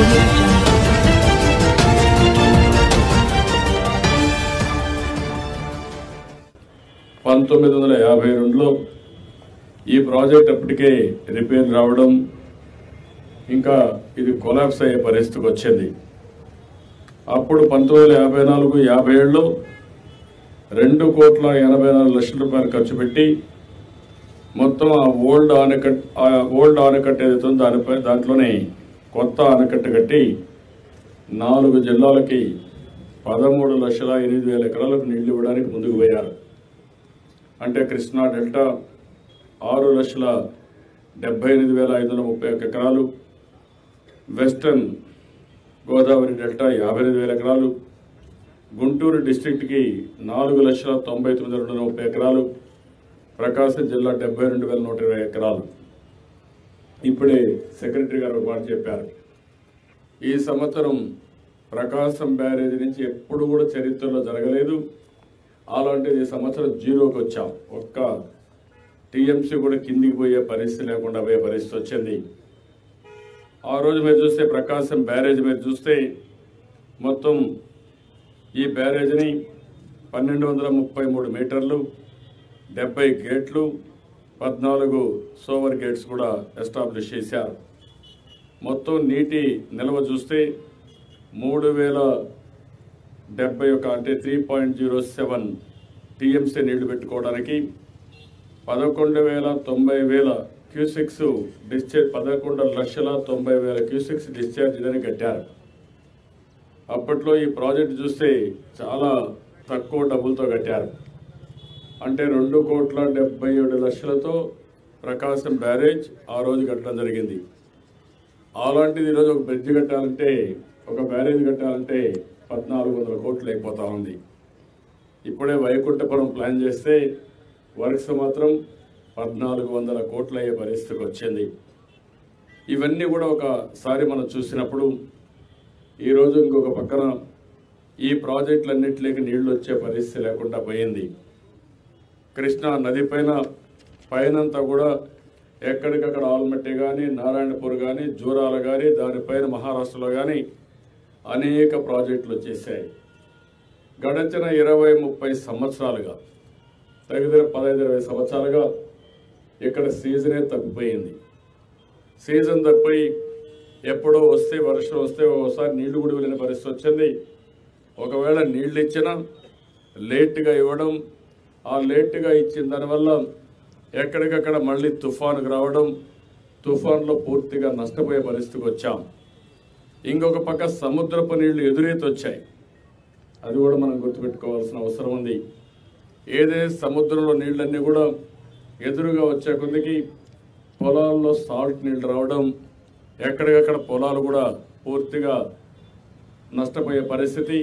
audio jungle. 1952లో ఈ project అప్పటికే repair రావడం ఇంకా ఇది కొలాప్స్ అయ్యే పరిస్థితికి వచ్చింది. అప్పుడు 1954-57లో 2,84,00,000 ఖర్చు పెట్టి మొత్తం ఆ ఓల్డ్ ఆనకట్ట ఏదైతే దాంట్లోనే కొత్త ఆనకట్ట కట్టి 4 జిల్లాలకి 13,08,000 ఎకరాలకు నీళ్లు ఇవ్వడానికి ముందుకు పోయారు. అంటే కృష్ణా డెల్టా 6,78,531 ఎకరాలు, వెస్టర్న్ గోదావరి డెల్టా 58,000 ఎకరాలు, గుంటూరు డిస్ట్రిక్ట్కి 4,99,230 ఎకరాలు, ప్రకాశం జిల్లా 72,120 ఎకరాలు. ఇప్పుడే సెక్రటరీ గారు ఒక మాట చెప్పారు. ఈ సంవత్సరం ప్రకాశం బ్యారేజీ నుంచి ఎప్పుడు కూడా చరిత్రలో జరగలేదు. అలాంటిది ఈ సంవత్సరం జీరోకి వచ్చాం. ఒక్క టీఎంసీ కూడా కిందికి పోయే పరిస్థితి లేకుండా పోయే పరిస్థితి వచ్చింది. ఆ రోజు మీరు చూస్తే ప్రకాశం బ్యారేజ్ మీరు చూస్తే మొత్తం ఈ బ్యారేజ్ని 1,233 మీటర్లు, 70 గేట్లు, 14 సోవర్ గేట్స్ కూడా ఎస్టాబ్లిష్ చేశారు. మొత్తం నీటి నిల్వ చూస్తే 3,071 అంటే 3.07 టీఎంసీ నీళ్లు పెట్టుకోవడానికి 11,90,000 క్యూసెక్స్ డిశ్చార్జ్ 11,90,000 క్యూసెక్స్ డిశ్చార్జ్ అని కట్టారు. అప్పట్లో ఈ ప్రాజెక్ట్ చూస్తే చాలా తక్కువ డబ్బులతో కట్టారు. అంటే 2,77,00,000తో ప్రకాశం బ్యారేజ్ ఆ రోజు కట్టడం జరిగింది. అలాంటిది ఈరోజు ఒక బ్రిడ్జ్ కట్టాలంటే, ఒక బ్యారేజ్ కట్టాలంటే 1,400 కోట్లు అయిపోతా ఉంది. ఇప్పుడే వైకుంఠపురం ప్లాన్ చేస్తే వర్క్స్ మాత్రం 1,400 కోట్లు అయ్యే పరిస్థితికి వచ్చింది. ఇవన్నీ కూడా ఒకసారి మనం చూసినప్పుడు ఈరోజు ఇంకొక పక్కన ఈ ప్రాజెక్టులన్నింటిలోకి నీళ్లు వచ్చే పరిస్థితి లేకుండా పోయింది. కృష్ణా నది పైనంతా కూడా ఎక్కడికక్కడ ఆల్మట్టి కానీ, నారాయణపూర్ కానీ, జూరాల కానీ, దానిపైన మహారాష్ట్రలో కానీ అనేక ప్రాజెక్టులు వచ్చేసాయి. గడచిన 20-30 సంవత్సరాలుగా, దగ్గర 15-20 సంవత్సరాలుగా ఇక్కడ సీజనే తప్పిపోయింది. సీజన్ తప్పిపోయి ఎప్పుడో వస్తే వర్షం వస్తే ఒకసారి నీళ్లు కూడా వెళ్ళిన పరిస్థితి వచ్చింది. ఒకవేళ నీళ్లు ఇచ్చినా లేట్గా ఇవ్వడం, ఆ లేట్గా ఇచ్చిన దానివల్ల ఎక్కడికక్కడ మళ్ళీ తుఫానుకు రావడం, తుఫాన్లో పూర్తిగా నష్టపోయే పరిస్థితికి వచ్చాం. ఇంకొక పక్క సముద్రపు నీళ్లు ఎదురైతే వచ్చాయి. అది కూడా మనం గుర్తుపెట్టుకోవాల్సిన అవసరం ఉంది. ఏదైతే సముద్రంలో నీళ్ళన్నీ కూడా ఎదురుగా వచ్చే కొద్దికి పొలాల్లో సాల్ట్ నీళ్లు రావడం, ఎక్కడికక్కడ పొలాలు కూడా పూర్తిగా నష్టపోయే పరిస్థితి,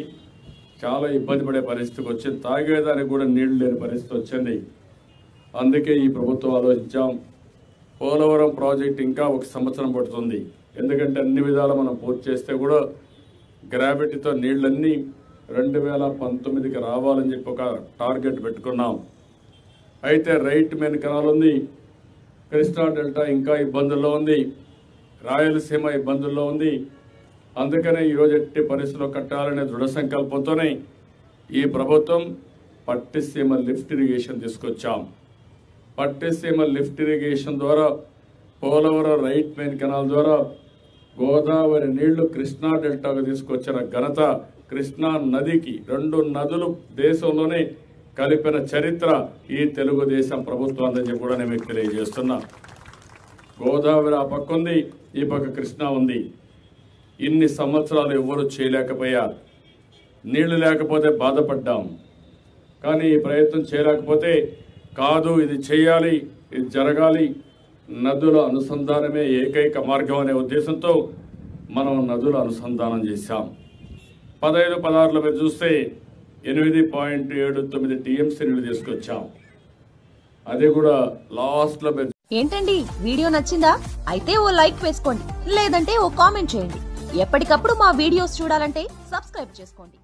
చాలా ఇబ్బంది పడే పరిస్థితికి వచ్చింది. తాగేదానికి కూడా నీళ్లు లేని పరిస్థితి వచ్చింది. అందుకే ఈ ప్రభుత్వం ఆలోచించాం, పోలవరం ప్రాజెక్ట్ ఇంకా 1 సంవత్సరం పడుతుంది. ఎందుకంటే అన్ని విధాలు మనం పూర్తి చేస్తే కూడా గ్రావిటీతో నీళ్ళన్నీ 2019కి రావాలని చెప్పి ఒక టార్గెట్ పెట్టుకున్నాం. అయితే రైట్ మెయిన్ కెనాల్ ఉంది, కృష్ణా డెల్టా ఇంకా ఇబ్బందుల్లో ఉంది, రాయలసీమ ఇబ్బందుల్లో ఉంది. అందుకనే ఈరోజు ఎట్టి పరిస్థితుల్లో కట్టాలనే దృఢ సంకల్పంతోనే ఈ ప్రభుత్వం పట్టిసీమ లిఫ్ట్ ఇరిగేషన్ తీసుకొచ్చాం. పట్టిసీమ లిఫ్ట్ ఇరిగేషన్ ద్వారా పోలవరం రైట్ మెయిన్ కెనాల్ ద్వారా గోదావరి నీళ్లు కృష్ణా డెల్టాకు తీసుకొచ్చిన ఘనత కృష్ణా నదికి, 2 నదులు దేశంలోనే కలిపిన చరిత్ర ఈ తెలుగుదేశం ప్రభుత్వాన్ని చెప్పి కూడా నేను మీకు తెలియజేస్తున్నా. గోదావరి ఆ పక్క ఉంది, ఈ పక్క కృష్ణా ఉంది. ఇన్ని సంవత్సరాలు ఎవ్వరూ చేయలేకపోయారు. నీళ్లు లేకపోతే బాధపడ్డాం. కానీ ఈ ప్రయత్నం చేయలేకపోతే కాదు, ఇది చేయాలి, ఇది జరగాలి, నదుల అనుసంధానమే ఏకైక మార్గం అనే ఉద్దేశంతో మనం నదుల అనుసంధానం చేశాం. 15-16లో మీరు చూస్తే 8.79 టీఎంసీ నీళ్లు తీసుకొచ్చాం. అది కూడా లాస్ట్లో ఏంటండి వీడియో నచ్చిందా? అయితే ఓ లైక్ వేసుకోండి, లేదంటే ఓ కామెంట్ చేయండి. ఎప్పటికప్పుడు మా వీడియోస్ చూడాలంటే సబ్స్క్రైబ్ చేసుకోండి.